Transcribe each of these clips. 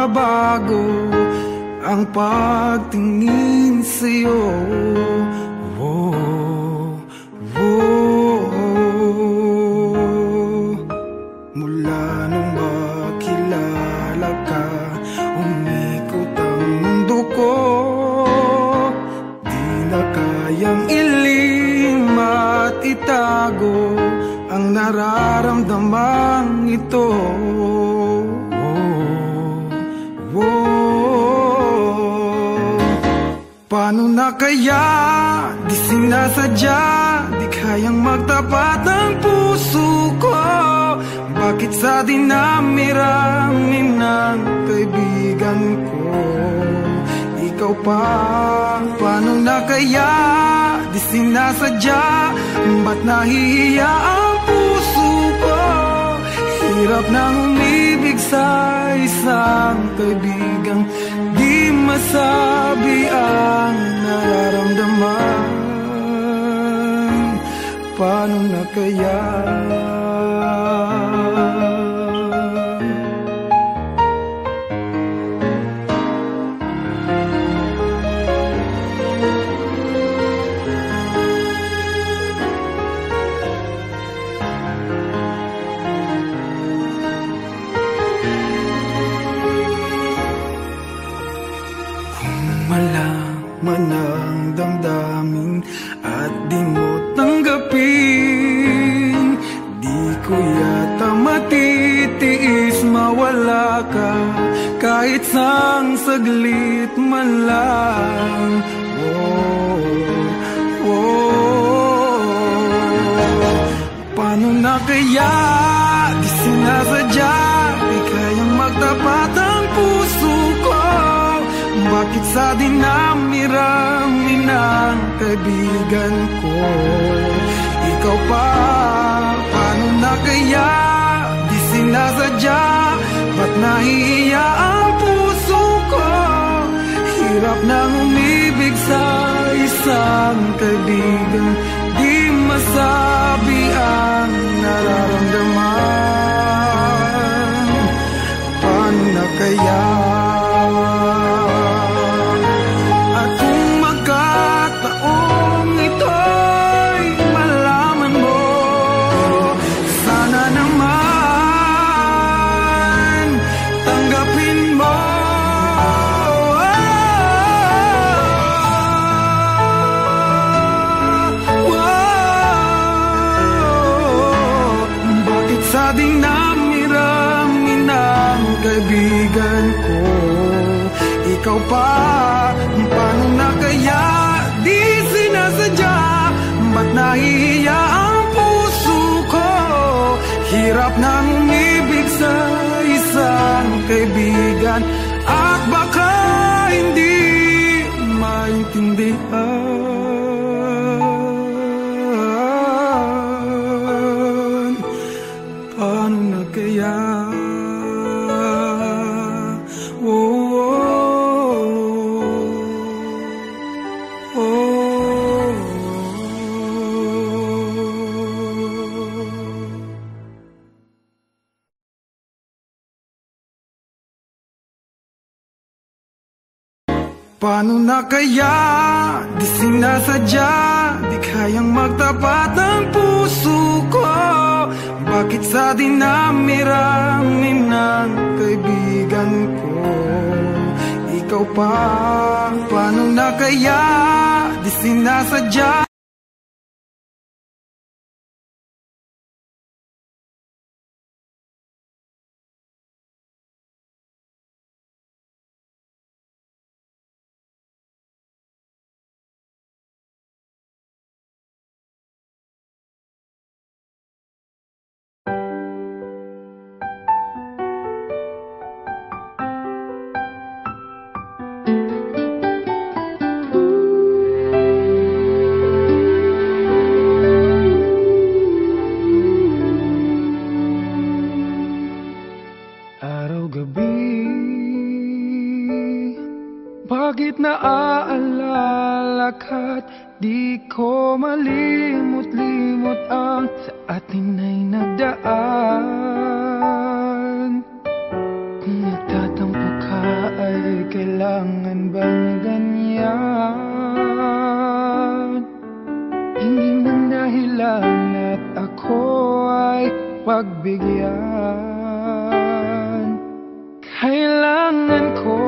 nagbabago ang pagtingin sa'yo. Mula nung makilala ka, umikot ang mundo ko. Di na kayang ilim at itago ang nararamdamang ito. Paano na kaya, di sinasadya, di kayang magtapat ang puso ko. Bakit sa dinami-rami ng kaibigan ko, ikaw pa? Paano na kaya, di sinasadya, ba't nahihiya ang puso ko? Hirap nang umibig sa isang kaibigang di masabi ang nararamdaman. Paano na kaya? Malaman ang damdamin at di mo tanggapin, di ko yata matitiis mawala ka kahit sang saglit man lang. Paano na kaya, di sinasadya, di kayang magtapat ang puso ko. Bakit sa dinami-rami ng kaibigan ko, ikaw pa? Paano na kaya, di sinasadya, ba't nahihiya ang puso ko? Hirap nang umibig sa isang kaibigan, di masabi ang nararamdaman. Paano na kaya? Sa dinami-rami ng kaibigan ko, ikaw pa? Paano na kaya, di sinasadya, ba't nahihiya ang puso ko? Hirap nang umibig sa isang kaibigan at baka hindi maintindihan. Paano na kaya? Paano na kaya, di sinasadya, di kayang magtapat ang puso ko. Bakit sa dinami-rami ng kaibigan ko, ikaw pa? Paano na kaya, di sinasadya. Bakit naaalala ka't di ko malimot-limot ang sa atin ay nagdaan? Kung nagtatampo ka kailangan bang ganyan? Hindi man dahilan at ako ay pagbigyan. Kailangan ko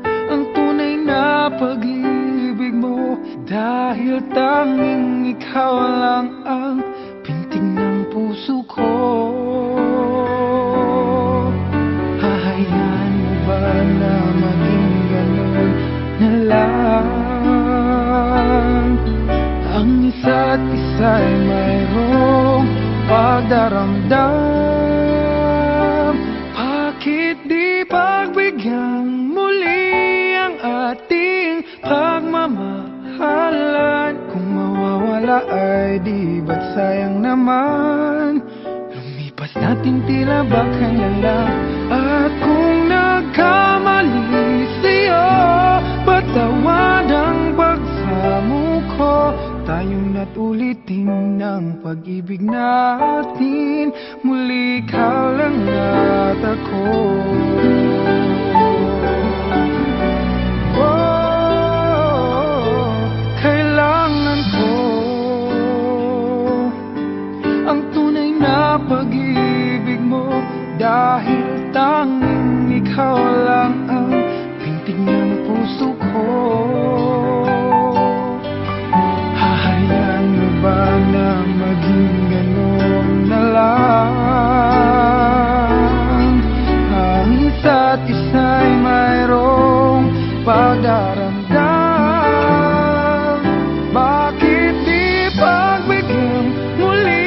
ang tunay na pag-ibig mo, dahil tanging ikaw lang ang pintig ng puso ko. Hahayaan mo ba na maging ganun na lang? Ang isa't isa'y mayroong pagdaramdam. Bakit di pagbigyan muli ang ating pagmamahalan? Kung mawawala ay di ba't sayang naman? Lumipas natin tila ba kailan lang? At kung nagkamali sa'yo, patawad ang pagsamo ko. Tayong na't ulitin ng pag-ibig natin, muli ikaw lang at ako. Kailangan ko ang tunay na pag-ibig mo, dahil tanging ikaw lang ang pintig ng puso ko. Hahayaan mo ba na maging ganun na lang? Ang isa't isa'y mayroong pagdaramdam. Bakit di pagbigyan muli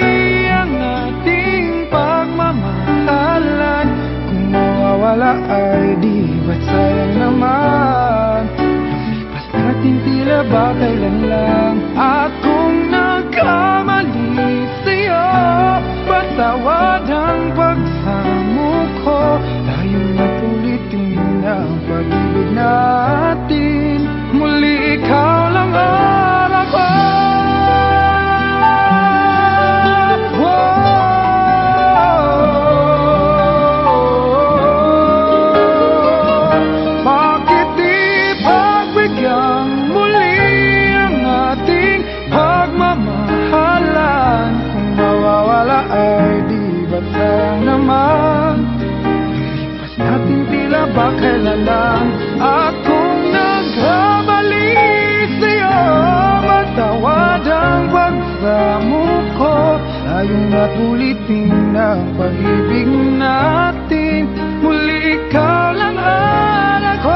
ang ating pagmamahalan? Kung mawawala ay di ba't sayang naman? Lumipas natin tila ba kailan lang? At kung nagkamali sa'yo, patawad ang pagsamo ko. Tayo na't ulitin ang pag-ibig natin, muli ikaw lang at ako. Bakit di pagbigyan muli ang ating pagmamahalan? Kung mawawala ay di ba't sayang naman? Lumipas natin tila ba kailan lang? At kung nagkamali sa'yo, matawad ang pagsamo ko. Tayong na't ulitin ang pag-ibig natin, muli ikaw lang at ako.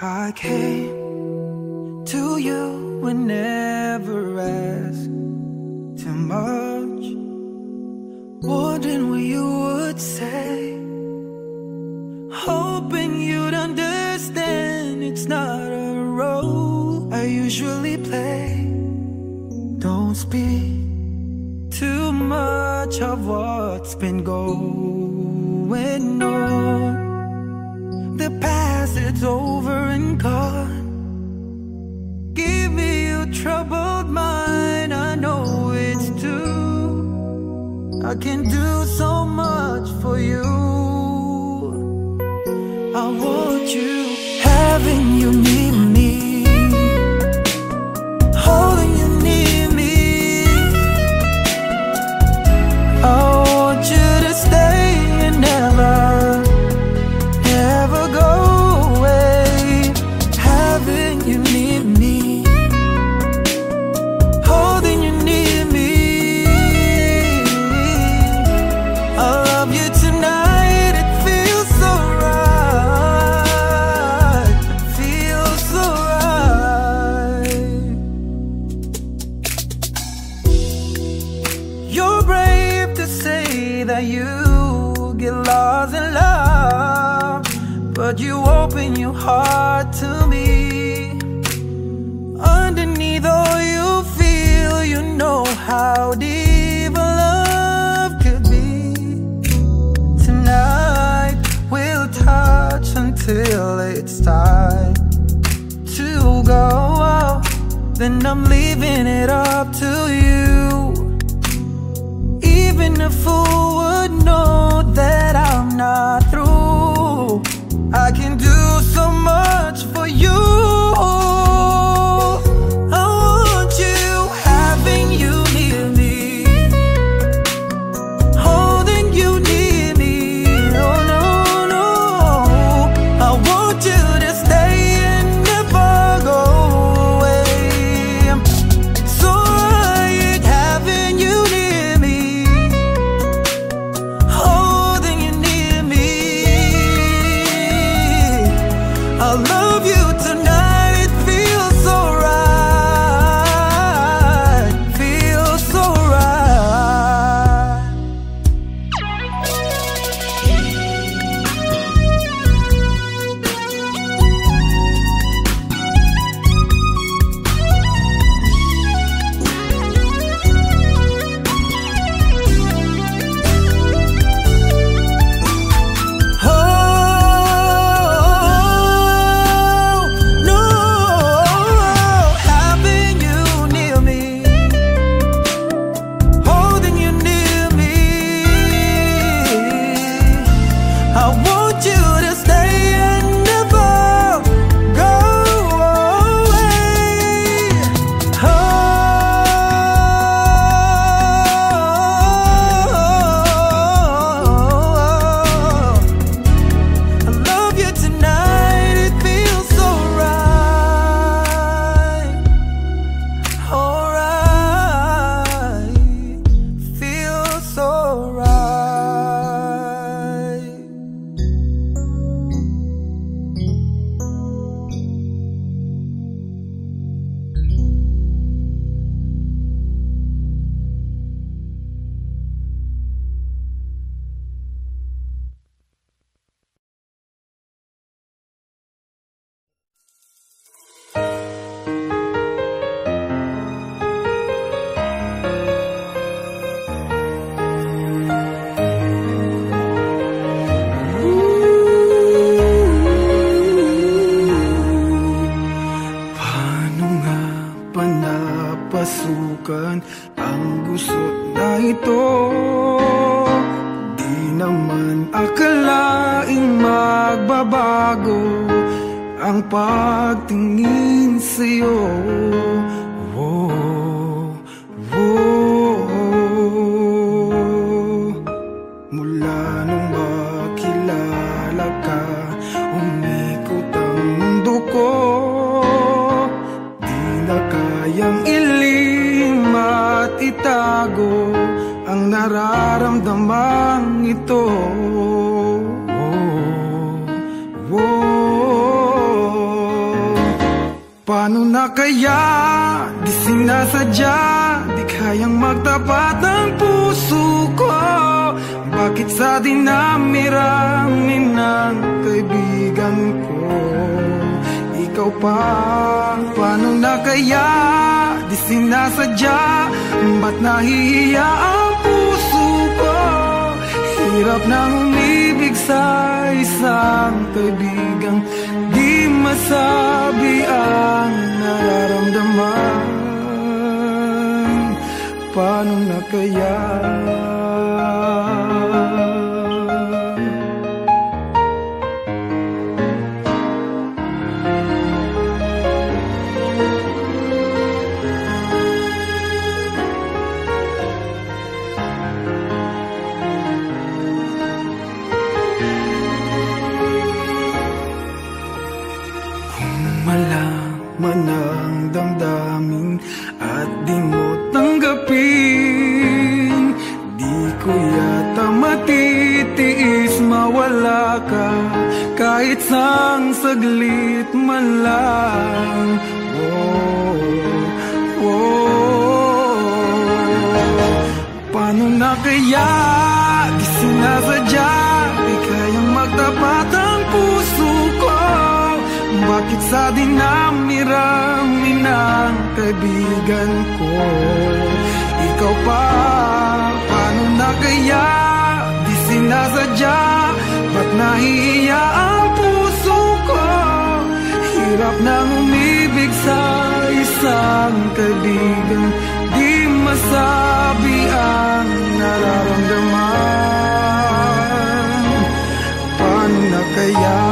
I came to you and never asked too much, wondering what you would say, hoping you'd understand it's not a role I usually play. Don't speak too much of what's been going on. The past, it's over and gone. Give me your troubled mind, I know it's true. I can do so much for you. I want you, having you near me, holding you near me. I want you to stay and never get lost in love, but you open your heart to me. Underneath all you feel, you know how deep a love could be. Tonight we'll touch until it's time to go. Then I'm leaving it up to you. Even a fool would know that I'm not through. I can do so much for you. I want you, having you near me, holding you near me. Oh no, no, I want you to stay and never go away. So right, having you near me, holding you near me. I love you tonight, it feels so right, feels so right. Oh no, having you near me, holding you near me. I want you to stay and never go away. Oh, I love you tonight, it feels so right. Alright, feels so right. Paano nga ba napasukan ang gusot na ito? Di naman akalaing magbabago ang pagtingin sa'yo. Whoa, whoa. Mula nung makilala ka, umikot ang mundo ko. Di na kayang ilim at itago ang nararamdamang ito. Paano na kaya? Di sinasadya, di kayang magtapat ang puso ko. Bakit sa dinami-rami ng kaibigan ko, ikaw pa? Paano na kaya? Di sinasadya, ba't nahihiya ang puso ko? Hirap nang umibig sa isang kaibigang di masabi ang nararamdaman. Paano na kaya? Malaman ang damdamin at di mo tanggapin, di ko yata matitiis mawala ka kahit sang saglit man lang. Paano na kaya? Di sinasadya, sa dinami-rami ng kaibigan ko. Ikaw pa, paano na kaya? Di sinasadya, ba't nahihiya ang puso ko? Hirap nang umibig sa isang kaibigan, di masabi ang nararamdaman. Paano na kaya?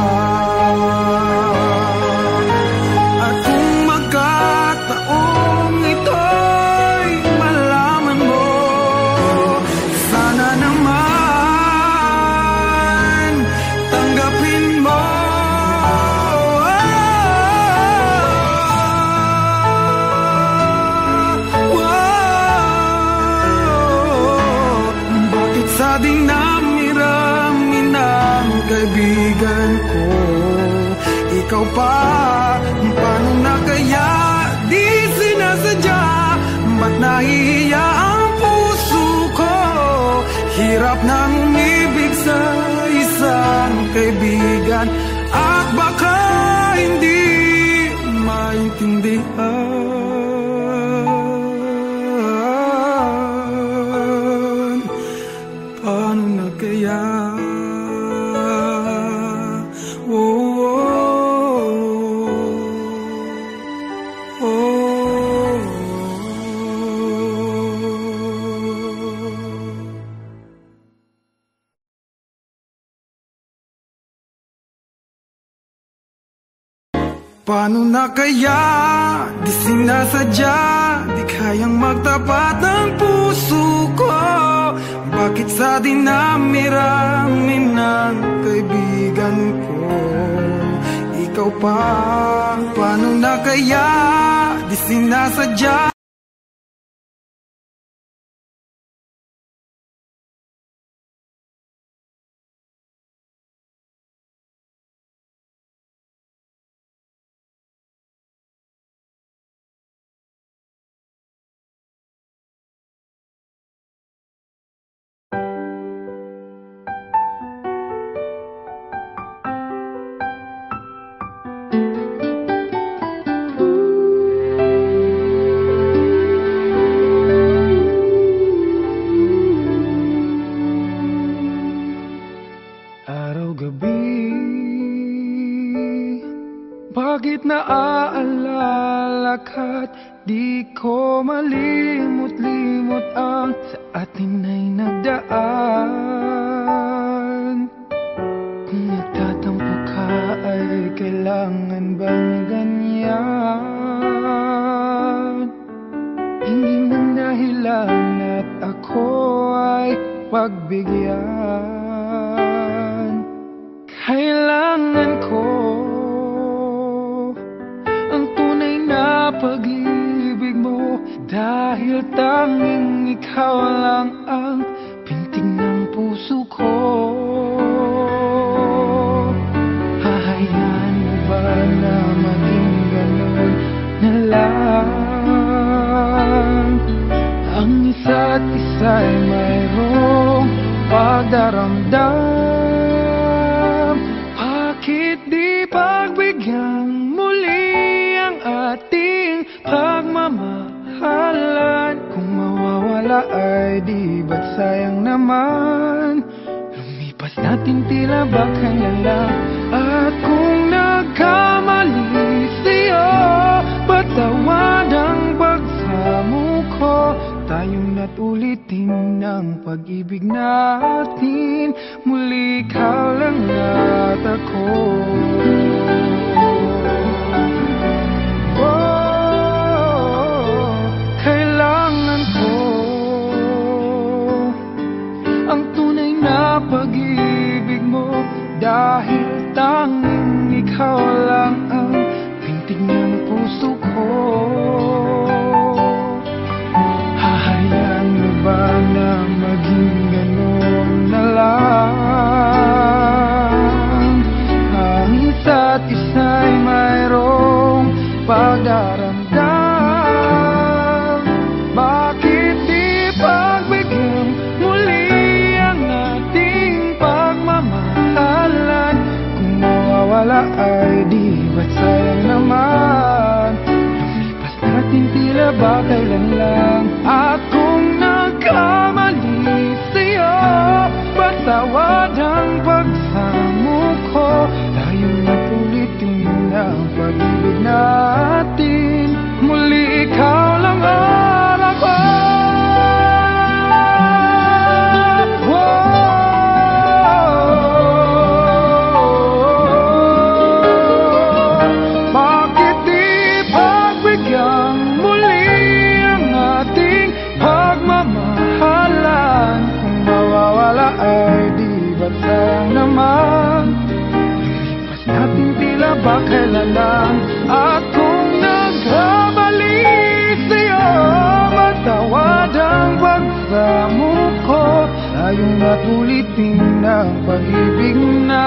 At kung magkataong ito'y malaman mo, sana naman tanggapin mo. Bakit sa dinami-rami ng kaibigan ko, ikaw pa, paano na kaya? Di sinasadya, ba't nahihiya ang puso ko? Hirap nang umibig sa isang kaibigan, at baka hindi maintindihan. Paano na kaya? Paano na kaya? Di sinasadya, di kayang magtapat ang puso ko. Bakit sa dinami-rami ng kaibigan ko, ikaw pa, paano na kaya? Di sinasadya. Bakit naaalala ka't di ko malimot-limot ang sa atin ay nagdaan? Kung nagtatampo ka ay kailangan bang ganyan? Hindi man dahilan at ako ay pagbigyan. Kailangan ko pag-ibig mo, dahil tanging ikaw lang ang pintig ng puso ko. Hahayaan mo ba na maging ganun na lang? Ang isa't isa'y mayroong pagdaramdam. Bakit di pagbigyan muli ang ating pagmamahalan? Kung mawawala ay di ba't sayang naman? Lumipas natin tila ba kailan lang? At kung nagkamali sa'yo, patawad ang pagsamo ko. Tayong na't ulitin ng pag-ibig natin, muli ikaw lang at ako. Kailangan ko ang tunay na pag-ibig mo, dahil tanging ikaw lang ang pintig ng puso ko. Hahayaan mo ba na maging gano'n na lang? Ang isa't isa'y mayroong pagdaramdam. Bakit di pagbigyan muli ang ating pagmamahalan? Kung mawawala ay di ba't sayang naman? Patawad ang pagsamo ko, tayo na't ulitin ang pag-ibig natin. Muli ikaw lang ang ako. Bakit di pagbigyan muli ang ating pagmamahalan? Kung mawawala ay di ba't sayang naman? Lilipas natin tila ba kailan lang? At kung nagkamali sa'yo, matawad ang pagsamo ko, tayong na't ulitin ang pag-ibig na